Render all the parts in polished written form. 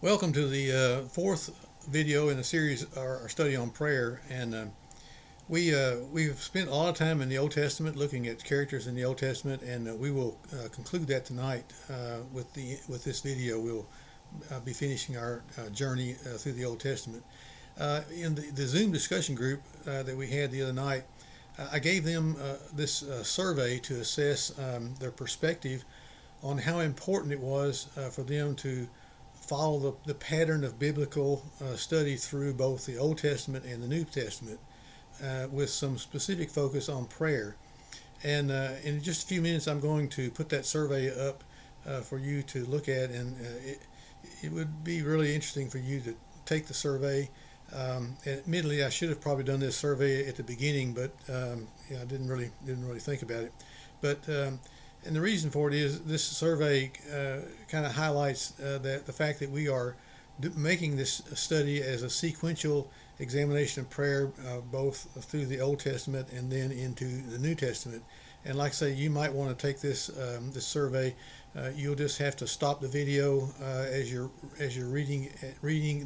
Welcome to the fourth video in a series, our study on prayer. And we've spent a lot of time in the Old Testament looking at characters in the Old Testament, and we will conclude that tonight with this video. We'll be finishing our journey through the Old Testament. In the Zoom discussion group that we had the other night, I gave them this survey to assess their perspective on how important it was for them to follow the pattern of biblical study through both the Old Testament and the New Testament, with some specific focus on prayer. And in just a few minutes, I'm going to put that survey up for you to look at, and it would be really interesting for you to take the survey. Admittedly, I should have probably done this survey at the beginning, but I didn't really think about it. But and the reason for it is this survey kind of highlights that the fact that we are making this study as a sequential examination of prayer, both through the Old Testament and then into the New Testament. And like I say, you might want to take this survey. You'll just have to stop the video as you're reading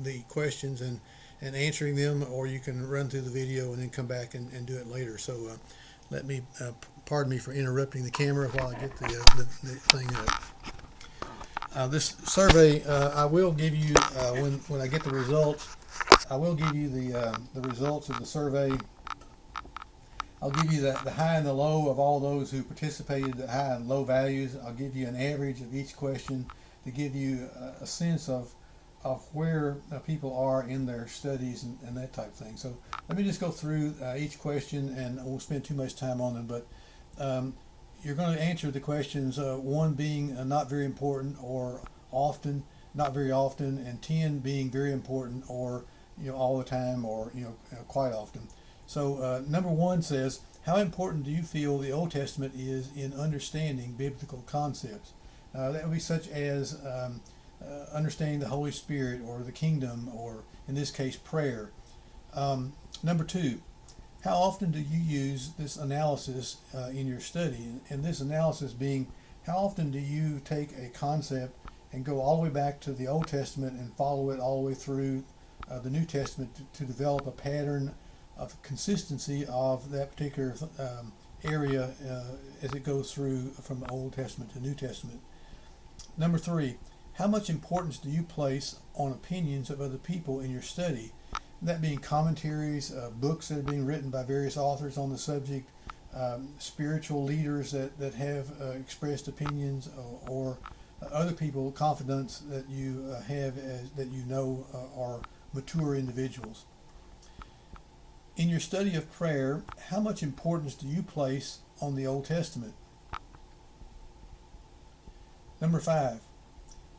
the questions and answering them, or you can run through the video and then come back and do it later. So let me pardon me for interrupting the camera while I get the thing up. This survey, I will give you when I get the results. I will give you the results of the survey. I'll give you the high and the low of all those who participated, the high and low values. I'll give you an average of each question to give you a sense of where people are in their studies and that type of thing. So let me just go through each question, and I won't spend too much time on them, but you're going to answer the questions, one being not very important or often, not very often, and 10 being very important or all the time or quite often. So number one says, how important do you feel the Old Testament is in understanding biblical concepts? That would be such as understanding the Holy Spirit or the kingdom, or in this case prayer. Number two, how often do you use this analysis in your study? And this analysis being, how often do you take a concept and go all the way back to the Old Testament and follow it all the way through the New Testament to develop a pattern of consistency of that particular area as it goes through from the Old Testament to New Testament? Number three, how much importance do you place on opinions of other people in your study? That being commentaries, books that are being written by various authors on the subject, spiritual leaders that have expressed opinions, or other people, confidants that you have that are mature individuals. In your study of prayer, how much importance do you place on the Old Testament? Number five,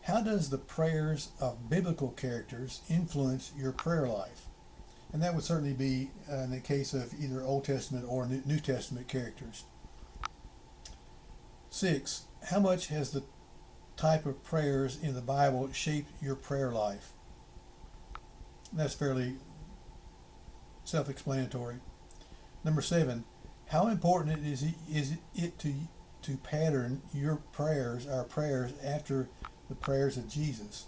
how does the prayers of biblical characters influence your prayer life? And that would certainly be in the case of either Old Testament or New Testament characters. 6. How much has the type of prayers in the Bible shaped your prayer life? And that's fairly self-explanatory. Number 7. How important is it to pattern your prayers, our prayers, after the prayers of Jesus?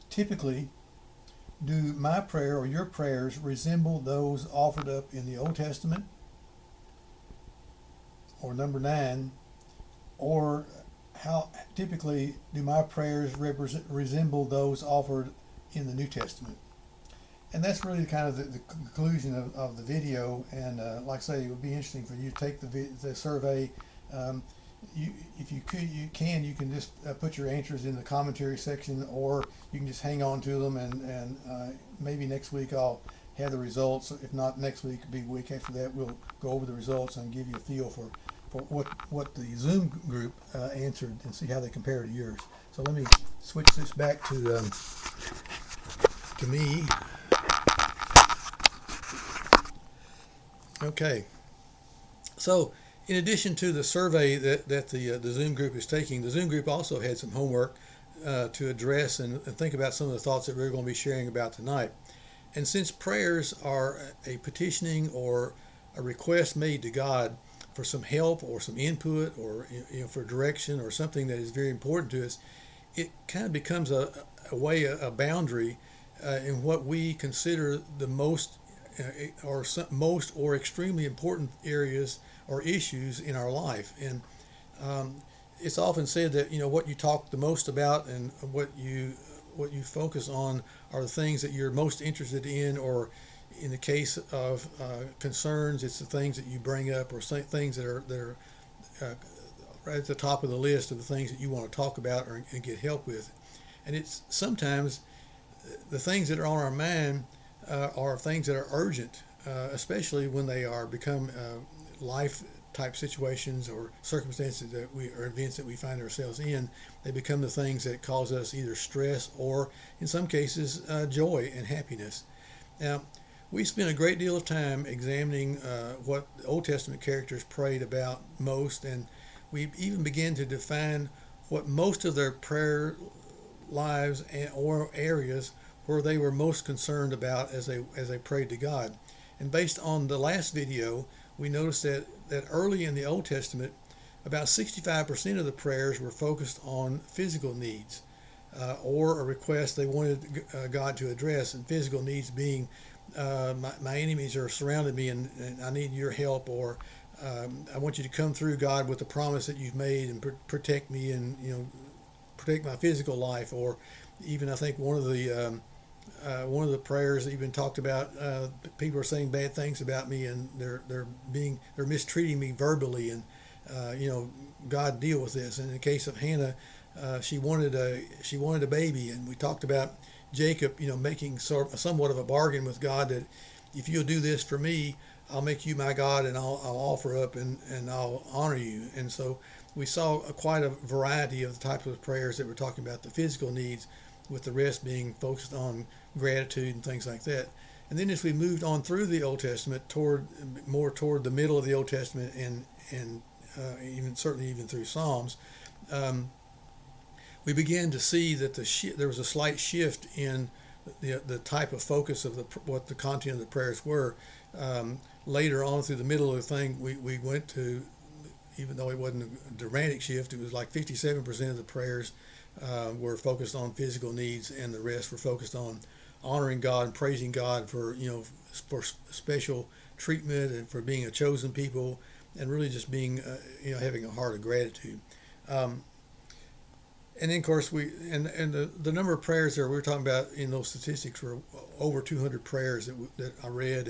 Typically, do my prayer or your prayers resemble those offered up in the Old Testament? Or number 9, or how typically do my prayers resemble those offered in the New Testament? And that's really kind of the conclusion of the video. And like I say, it would be interesting for you to take the survey. If you can just put your answers in the commentary section, or you can just hang on to them, and maybe next week I'll have the results. If not next week, it'll be a week after that. We'll go over the results and give you a feel for what the Zoom group answered and see how they compare to yours. So let me switch this back to me. Okay. So in addition to the survey that the Zoom group is taking, the Zoom group also had some homework to address and think about some of the thoughts that we're going to be sharing about tonight. And since prayers are a petitioning or a request made to God for some help or some input or for direction or something that is very important to us, it kind of becomes a way, a boundary in what we consider the most most or extremely important areas or issues in our life. And um, it's often said that what you talk the most about and what you focus on are the things that you're most interested in, or in the case of concerns, it's the things that you bring up, or things that are right at the top of the list of the things that you want to talk about and get help with. And it's sometimes the things that are on our mind are things that are urgent, especially when they are become life type situations or circumstances that we or events that we find ourselves in. They become the things that cause us either stress or, in some cases, joy and happiness. Now, we spent a great deal of time examining what the Old Testament characters prayed about most, and we even began to define what most of their prayer lives or areas where they were most concerned about as they prayed to God. And based on the last video, we noticed that early in the Old Testament, about 65% of the prayers were focused on physical needs or a request they wanted God to address, and physical needs being my enemies are surrounding me, and I need your help, or I want you to come through, God, with the promise that you've made, and protect me, and protect my physical life. Or even I think one of the prayers even talked about people are saying bad things about me, and they're mistreating me verbally, and God, deal with this. And in the case of Hannah, she wanted a baby, and we talked about Jacob, making somewhat of a bargain with God that if you'll do this for me, I'll make you my God, and I'll offer up and I'll honor you. And so we saw quite a variety of the types of prayers that we're talking about, the physical needs, with the rest being focused on gratitude and things like that. And then as we moved on through the Old Testament more toward the middle of the Old Testament, and even certainly even through Psalms, um, we began to see that there was a slight shift in the type of focus of what the content of the prayers were. Later on through the middle of the thing, we went to, even though it wasn't a dramatic shift, it was like 57% of the prayers were focused on physical needs, and the rest were focused on honoring God and praising God for special treatment and for being a chosen people, and really just being having a heart of gratitude. Um, and then of course the number of prayers there we were talking about in those statistics were over 200 prayers that I read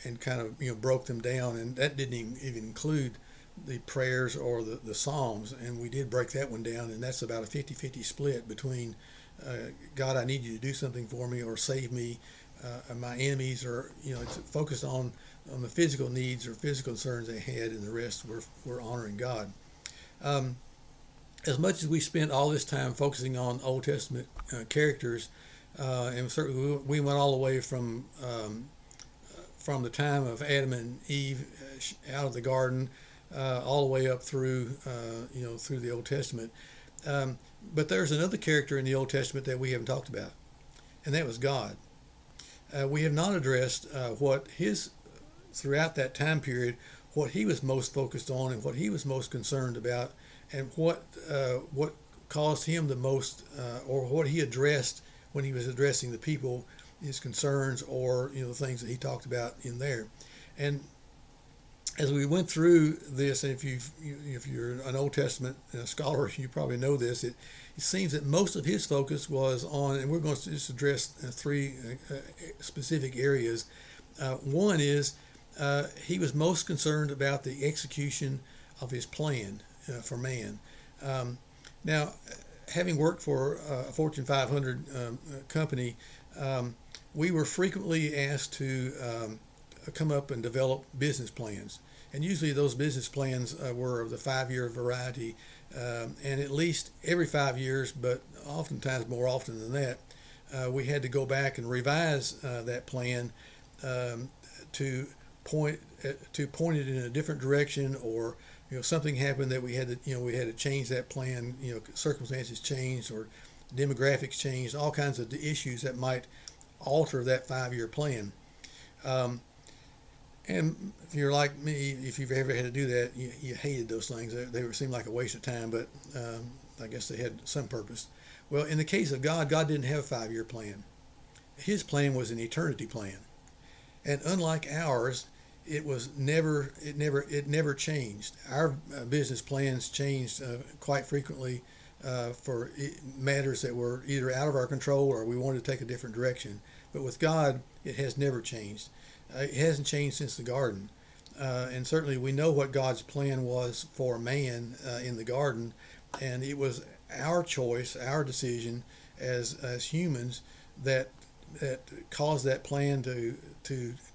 and kind of broke them down, and that didn't even include the prayers or the Psalms, and we did break that one down, and that's about a 50-50 split between God, I need you to do something for me, or save me, my enemies, or it's focused on the physical needs or physical concerns they had, and the rest were honoring God. Um, as much as we spent all this time focusing on Old Testament characters, and certainly we went all the way from the time of Adam and Eve out of the garden, all the way up through through the Old Testament. But there's another character in the Old Testament that we haven't talked about, and that was God. We have not addressed what his throughout that time period, what he was most focused on and what he was most concerned about, and what caused him the most, or what he addressed when he was addressing the people, his concerns, or the things that he talked about in there. And as we went through this, and if you're an Old Testament scholar, you probably know this. It seems that most of his focus was on, and we're going to just address three specific areas. One is he was most concerned about the execution of his plan for man. Now, having worked for a Fortune 500 company, we were frequently asked to come up and develop business plans. And usually those business plans were of the 5-year variety, and at least every 5 years, but oftentimes more often than that, we had to go back and revise that plan to point it in a different direction, or something happened that we had to change that plan. Circumstances changed, or demographics changed, all kinds of issues that might alter that 5-year plan. And if you're like me, if you've ever had to do that, you hated those things. They seemed like a waste of time. But I guess they had some purpose. Well, in the case of God, God didn't have a 5-year plan. His plan was an eternity plan, and unlike ours, it never changed. Our business plans changed quite frequently for matters that were either out of our control or we wanted to take a different direction. But with God, it has never changed. It hasn't changed since the garden. And certainly we know what God's plan was for man in the garden, and it was our choice, our decision as humans that caused that plan to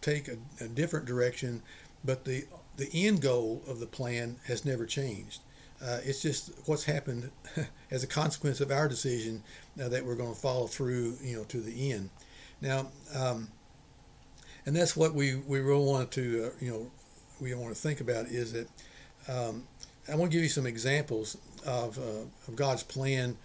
take a different direction, but the end goal of the plan has never changed. It's just what's happened as a consequence of our decision that we're going to follow through, to the end. Now, and that's what we really want to, we want to think about is that I want to give you some examples of God's plan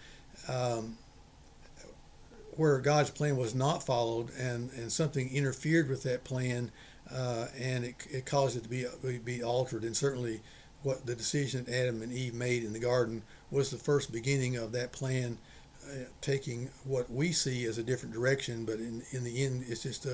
where God's plan was not followed and something interfered with that plan and it caused it to be altered. And certainly what the decision that Adam and Eve made in the garden was the first beginning of that plan taking what we see as a different direction, but in the end it's just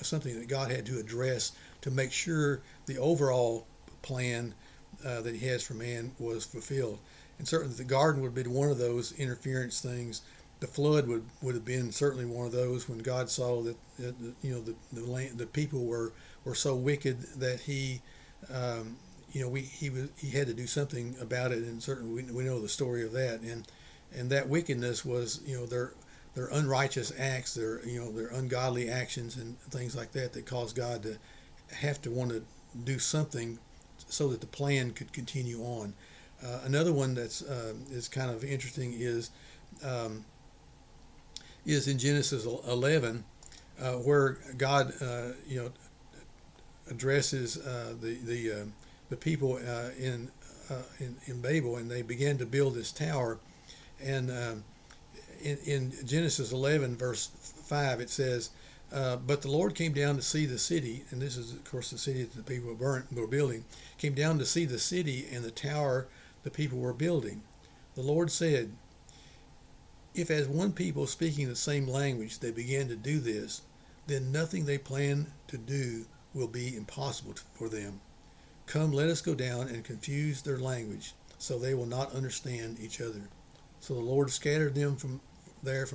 something that God had to address to make sure the overall plan that he has for man was fulfilled. And certainly the garden would have been one of those interference things. The flood would have been certainly one of those when God saw that the people were so wicked that he had to do something about it, and certainly we know the story of that, and that wickedness was their unrighteous acts, their ungodly actions and things like that caused God to have to want to do something so that the plan could continue on. Another one that's is kind of interesting is in Genesis 11, where God addresses the people in Babel, and they began to build this tower. And in Genesis 11, verse 5, it says, "But the Lord came down to see the city," and this is, of course, the city that the people were building, came down to see the city and the tower the people were building. The Lord said, "If as one people speaking the same language they begin to do this, then nothing they plan to do will be impossible for them. Come, let us go down and confuse their language, so they will not understand each other." So the Lord scattered them from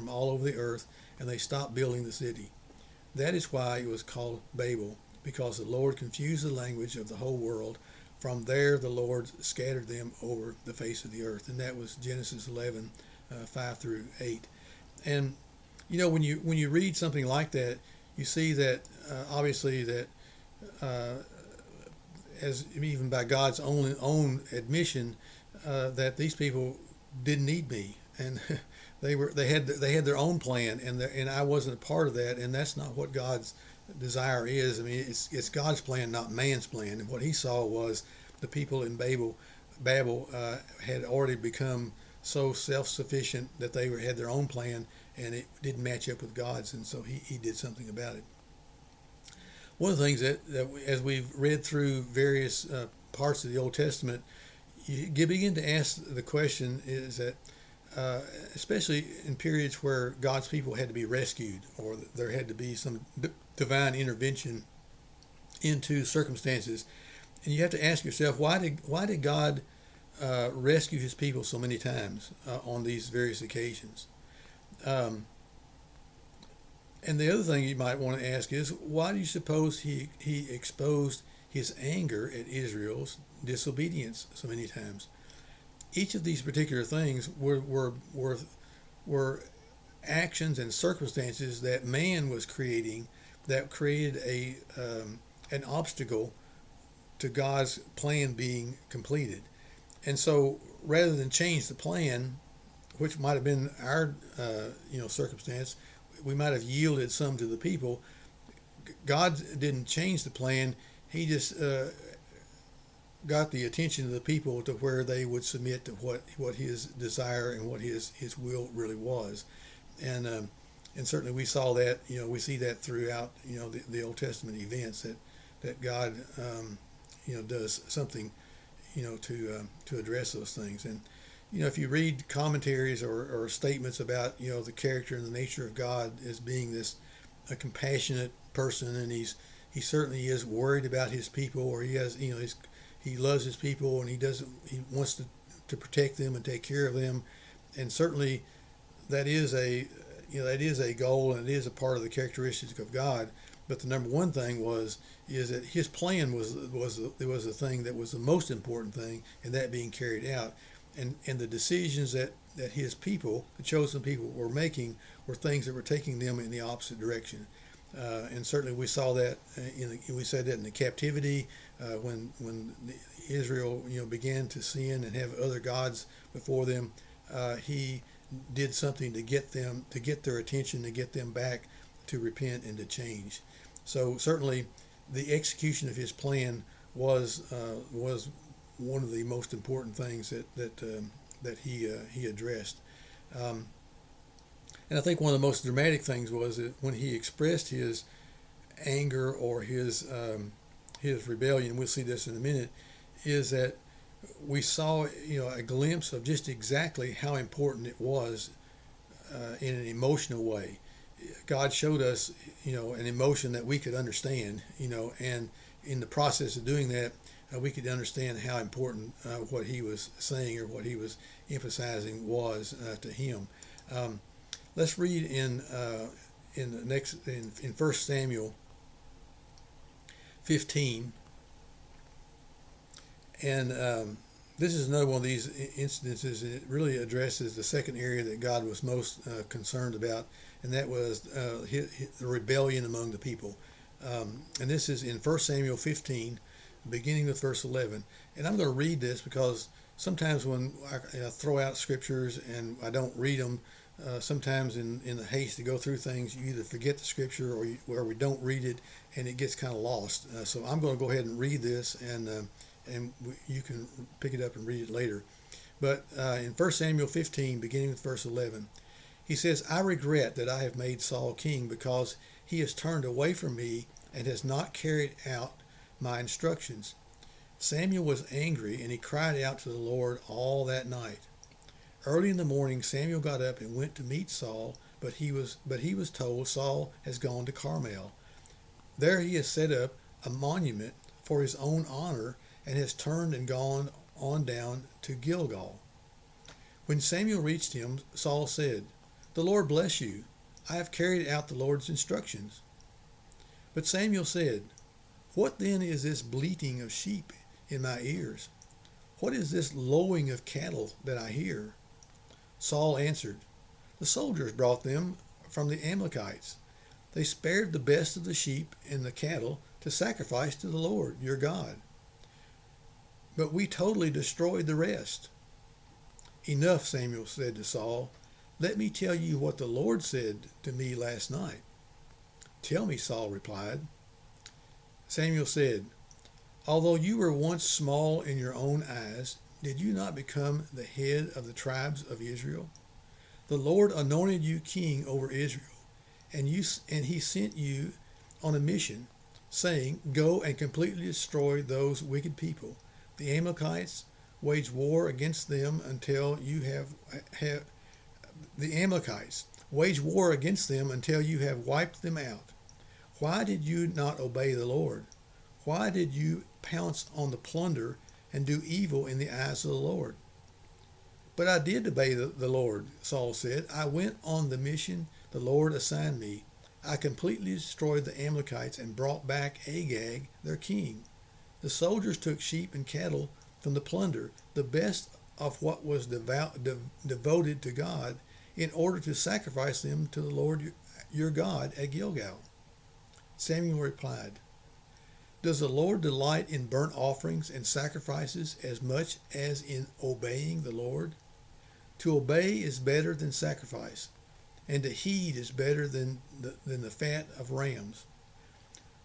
all over the earth, and they stopped building the city. That is why it was called Babel, because the Lord confused the language of the whole world. From there the Lord scattered them over the face of the earth. And that was Genesis 11, 5 through 8. And when you read something like that, you see that obviously that as even by God's own admission that these people didn't need me, and they had their own plan, and I wasn't a part of that, and that's not what God's desire is. I mean, it's God's plan, not man's plan. And what he saw was the people in Babel had already become so self-sufficient that they had their own plan, and it didn't match up with God's, and so he did something about it. One of the things that as we've read through various parts of the Old Testament, you begin to ask the question is that especially in periods where God's people had to be rescued, or there had to be some divine intervention into circumstances, and you have to ask yourself, why did God rescue his people so many times on these various occasions? And the other thing you might want to ask is, why do you suppose he exposed his anger at Israel's disobedience so many times? Each of these particular things were actions and circumstances that man was creating that created an obstacle to God's plan being completed. And so rather than change the plan, which might have been our circumstance, we might have yielded some to the people. God didn't change the plan. He just got the attention of the people to where they would submit to what his desire and what his will really was. And certainly we saw that, we see that throughout, the Old Testament events that God, does something, to address those things. And, if you read commentaries or statements about the character and the nature of God as being this a compassionate person, and he certainly is worried about his people, or he has he loves his people, and he wants to protect them and take care of them, and certainly that is a goal, and it is a part of the characteristics of God. But the number one thing is that his plan was the thing that was the most important thing, and that being carried out, and the decisions that his people, the chosen people, were making were things that were taking them in the opposite direction. And certainly we saw that we said that in the captivity, when Israel began to sin and have other gods before them. He did something to get their attention, to get them back to repent and to change. So certainly the execution of his plan was one of the most important things that he addressed. And I think one of the most dramatic things was that when he expressed his anger or his rebellion, we'll see this in a minute, is that we saw a glimpse of just exactly how important it was in an emotional way. God showed us an emotion that we could understand, and in the process of doing that, we could understand how important what he was saying or what he was emphasizing was to him. Let's read in 1 Samuel 15, and this is another one of these incidences. It really addresses the second area that God was most concerned about, and that was the rebellion among the people. And this is in 1 Samuel 15, beginning with verse 11. And I'm going to read this because sometimes when I throw out scriptures and I don't read them, sometimes in the haste to go through things, you either forget the scripture or we don't read it, and it gets kind of lost. So I'm going to go ahead and read this, and you can pick it up and read it later. But in 1 Samuel 15, beginning with verse 11, he says, "I regret that I have made Saul king, because he has turned away from me and has not carried out my instructions." Samuel was angry, and he cried out to the Lord all that night. Early in the morning, Samuel got up and went to meet Saul, but he was told, "Saul has gone to Carmel. There he has set up a monument for his own honor, and has turned and gone on down to Gilgal." When Samuel reached him, Saul said, "The Lord bless you. I have carried out the Lord's instructions." But Samuel said, "What then is this bleating of sheep in my ears? What is this lowing of cattle that I hear?" Saul answered, "The soldiers brought them from the Amalekites. They spared the best of the sheep and the cattle to sacrifice to the Lord your God, but we totally destroyed the rest." "Enough," Samuel said to Saul. "Let me tell you what the Lord said to me last night." "Tell me," Saul replied. Samuel said, "Although you were once small in your own eyes, did you not become the head of the tribes of Israel? The Lord anointed you king over Israel, and he sent you on a mission, saying, 'Go and completely destroy those wicked people, the Amalekites. Wage war against them until you have wiped them out.' Why did you not obey the Lord? Why did you pounce on the plunder and do evil in the eyes of the Lord?" "But I did obey the Lord," Saul said. "I went on the mission the Lord assigned me. I completely destroyed the Amalekites and brought back Agag, their king. The soldiers took sheep and cattle from the plunder, the best of what was devoted to God, in order to sacrifice them to the Lord your God at Gilgal." Samuel replied, "Does the Lord delight in burnt offerings and sacrifices as much as in obeying the Lord? To obey is better than sacrifice, and to heed is better than the fat of rams.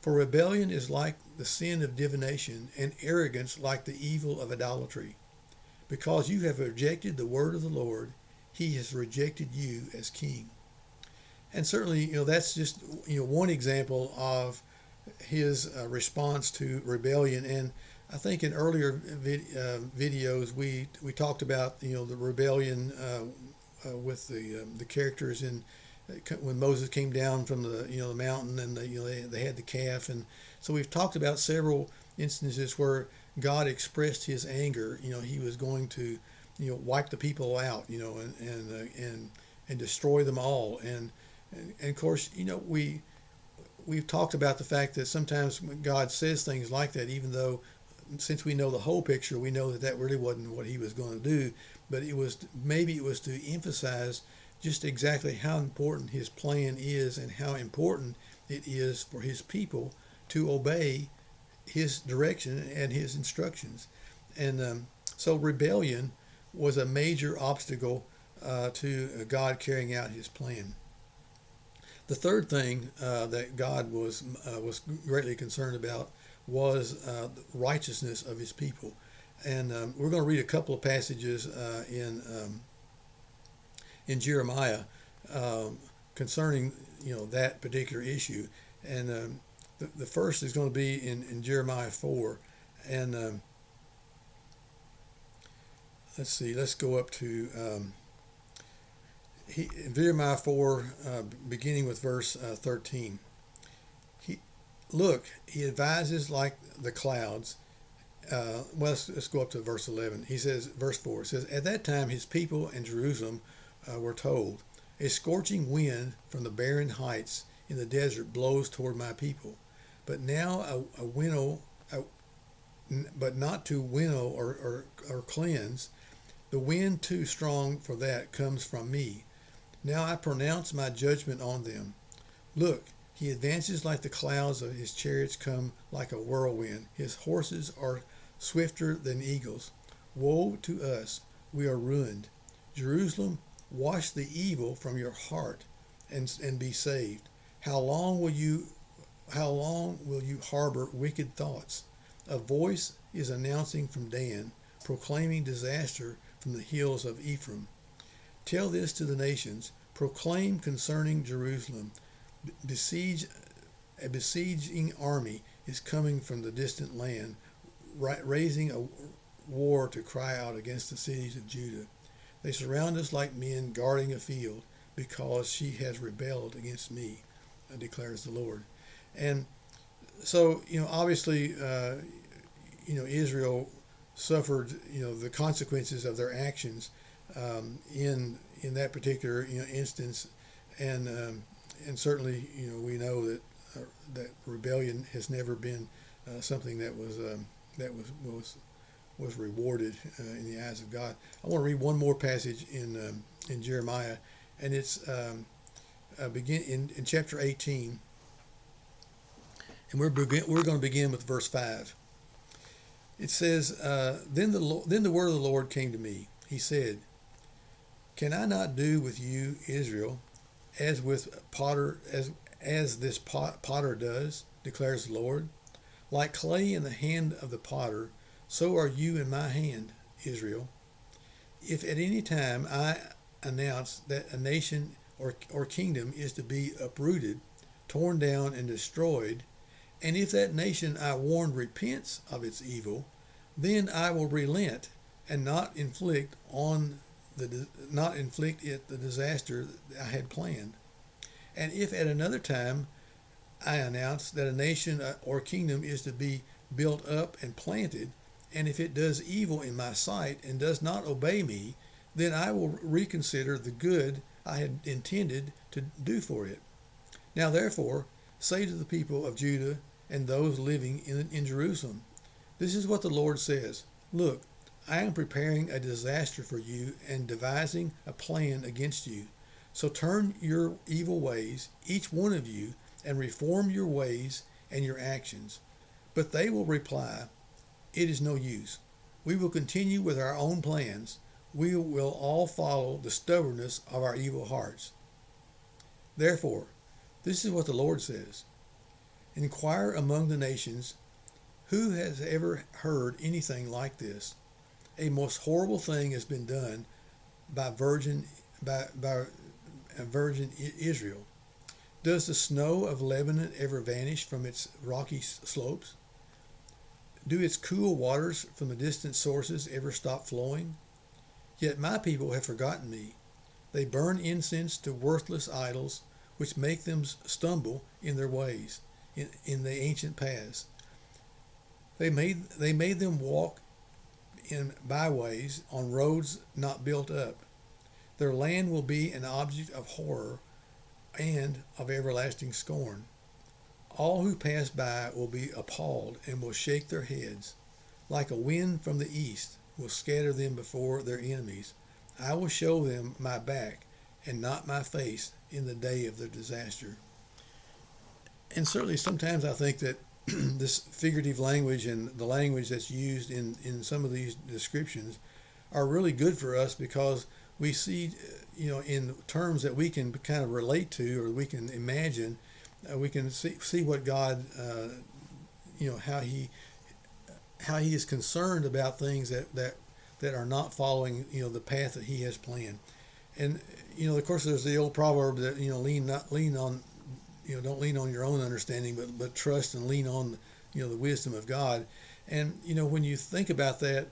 For rebellion is like the sin of divination, and arrogance like the evil of idolatry. Because you have rejected the word of the Lord, he has rejected you as king." And certainly, that's just one example of his response to rebellion. And I think in earlier videos we talked about the rebellion with the characters in when Moses came down from the mountain, and they had the calf, and so we've talked about several instances where God expressed His anger. He was going to wipe the people out, and destroy them all, and of course we've talked about the fact that sometimes when God says things like that, even though since we know the whole picture, we know that that really wasn't what He was going to do, but maybe it was to emphasize just exactly how important His plan is and how important it is for His people to obey His direction and His instructions. And so rebellion was a major obstacle to God carrying out His plan. The third thing that God was greatly concerned about was the righteousness of His people, and we're going to read a couple of passages in Jeremiah concerning that particular issue, and the first is going to be in Jeremiah 4, and let's see, let's go up to in Jeremiah 4, beginning with verse 13. Look, He advises like the clouds. Let's go up to verse 11. He says, verse 4, it says, at that time His people in Jerusalem were told, a scorching wind from the barren heights in the desert blows toward my people. But now a winnow, but not to winnow or cleanse. The wind too strong for that comes from me. Now I pronounce my judgment on them. Look, He advances like the clouds, of His chariots come like a whirlwind. His horses are swifter than eagles. Woe to us, we are ruined. Jerusalem, wash the evil from your heart and be saved. How long will you harbor wicked thoughts? A voice is announcing from Dan, proclaiming disaster from the hills of Ephraim. Tell this to the nations. Proclaim concerning Jerusalem. A besieging army is coming from the distant land, raising a war to cry out against the cities of Judah. They surround us like men guarding a field, because she has rebelled against me, declares the Lord. And so, obviously, Israel suffered, the consequences of their actions in that particular instance, and certainly, we know that that rebellion has never been something that was rewarded in the eyes of God. I want to read one more passage in Jeremiah, and it's begin in chapter 18, and we're going to begin with verse 5. It says, then the word of the Lord came to me. He said, can I not do with you, Israel, as with potter as this potter does, declares the Lord? Like clay in the hand of the potter, so are you in my hand, Israel. If at any time I announce that a nation or kingdom is to be uprooted, torn down, and destroyed, and if that nation I warned repents of its evil, then I will relent and not inflict it the disaster I had planned. And if at another time I announce that a nation or kingdom is to be built up and planted, and if it does evil in my sight and does not obey me, then I will reconsider the good I had intended to do for it. Now therefore, say to the people of Judah and those living in Jerusalem, this is what the Lord says. Look, I am preparing a disaster for you and devising a plan against you. So turn your evil ways, each one of you, and reform your ways and your actions. But they will reply, it is no use. We will continue with our own plans. We will all follow the stubbornness of our evil hearts. Therefore, this is what the Lord says. Inquire among the nations, who has ever heard anything like this? A most horrible thing has been done by virgin Israel. Does the snow of Lebanon ever vanish from its rocky slopes? Do its cool waters from the distant sources ever stop flowing? Yet my people have forgotten me. They burn incense to worthless idols, which make them stumble in their ways, in the ancient paths. They made them walk in byways on roads not built up. Their land will be an object of horror and of everlasting scorn. All who pass by will be appalled and will shake their heads. Like a wind from the east will scatter them before their enemies. I will show them my back and not my face in the day of their disaster. And certainly sometimes I think that this figurative language and the language that's used in some of these descriptions are really good for us because we see, in terms that we can kind of relate to or we can imagine, we can see what God, how he is concerned about things that are not following, the path that he has planned. And, of course, there's the old proverb that, don't lean on your own understanding, but trust and lean on, the wisdom of God. And, when you think about that,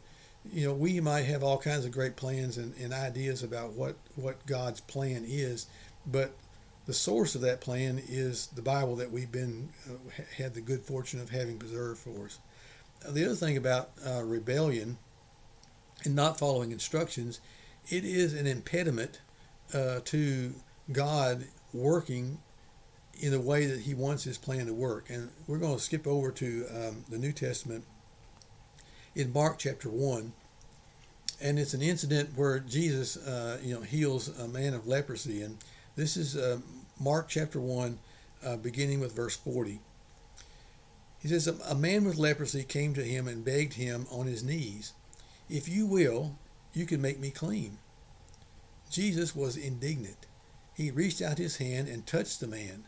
we might have all kinds of great plans and ideas about what God's plan is, but the source of that plan is the Bible that we've been had the good fortune of having preserved for us. The other thing about rebellion and not following instructions, it is an impediment to God working in the way that he wants his plan to work. And we're going to skip over to the New Testament in Mark chapter 1. And it's an incident where Jesus, heals a man of leprosy. And this is Mark chapter 1, beginning with verse 40. He says, a man with leprosy came to him and begged him on his knees, "If you will, you can make me clean." Jesus was indignant. He reached out his hand and touched the man.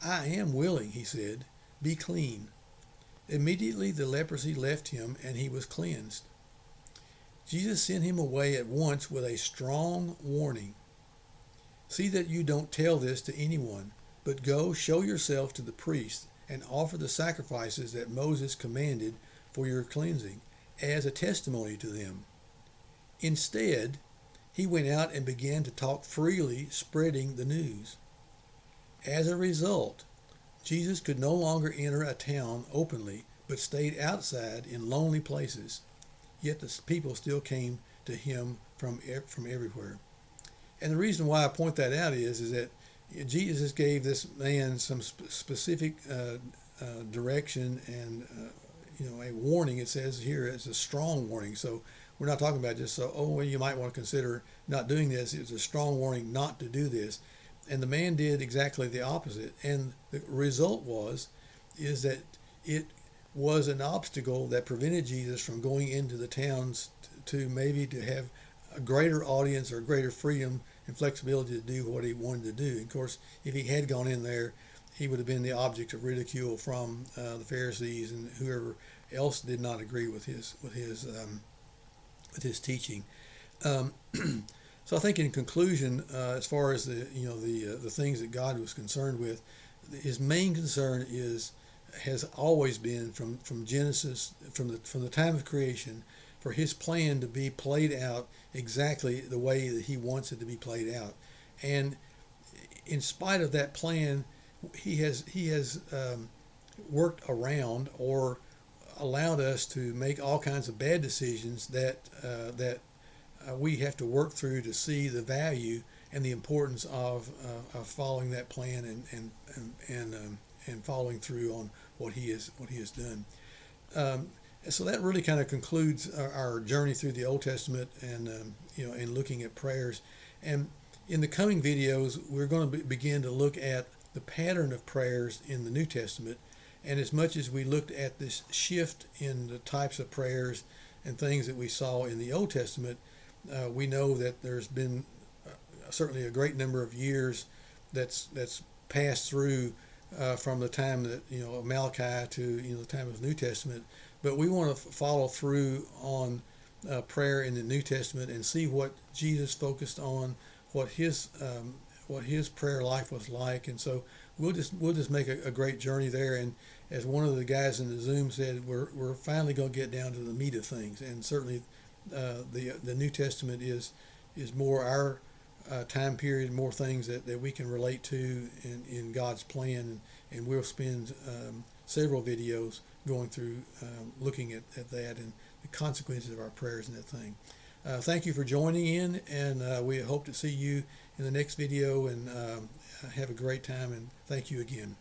"I am willing," he said, "be clean." Immediately the leprosy left him and he was cleansed. Jesus sent him away at once with a strong warning. "See that you don't tell this to anyone, but go show yourself to the priest and offer the sacrifices that Moses commanded for your cleansing as a testimony to them." Instead, he went out and began to talk freely, spreading the news. As a result, Jesus could no longer enter a town openly, but stayed outside in lonely places. Yet the people still came to him from everywhere. And the reason why I point that out is that Jesus gave this man some specific direction and a warning. It says here it's a strong warning. So we're not talking about just you might want to consider not doing this. It's a strong warning not to do this. And the man did exactly the opposite. And the result is that it was an obstacle that prevented Jesus from going into the towns to have a greater audience or greater freedom and flexibility to do what he wanted to do. And of course, if he had gone in there, he would have been the object of ridicule from the Pharisees and whoever else did not agree with his teaching. So I think in conclusion, as far as the things that God was concerned with, his main concern has always been from Genesis, from the time of creation, for his plan to be played out exactly the way that he wants it to be played out. And in spite of that plan, he has worked around or allowed us to make all kinds of bad decisions that we have to work through to see the value and the importance of following that plan and following through on what he has done. So that really kind of concludes our journey through the Old Testament and and looking at prayers. And in the coming videos, we're going to begin to look at the pattern of prayers in the New Testament. And as much as we looked at this shift in the types of prayers and things that we saw in the Old Testament, we know that there's been certainly a great number of years that's passed through from the time that of Malachi to the time of the New Testament. But we want to follow through on prayer in the New Testament and see what Jesus focused on, what his what his prayer life was like, and so we'll just make a great journey there. And as one of the guys in the Zoom said, we're finally going to get down to the meat of things, and certainly the New Testament is more our time period, more things that we can relate to in God's plan, and we'll spend several videos going through looking at that and the consequences of our prayers and that thing. Thank you for joining in, and we hope to see you in the next video, and have a great time, and thank you again.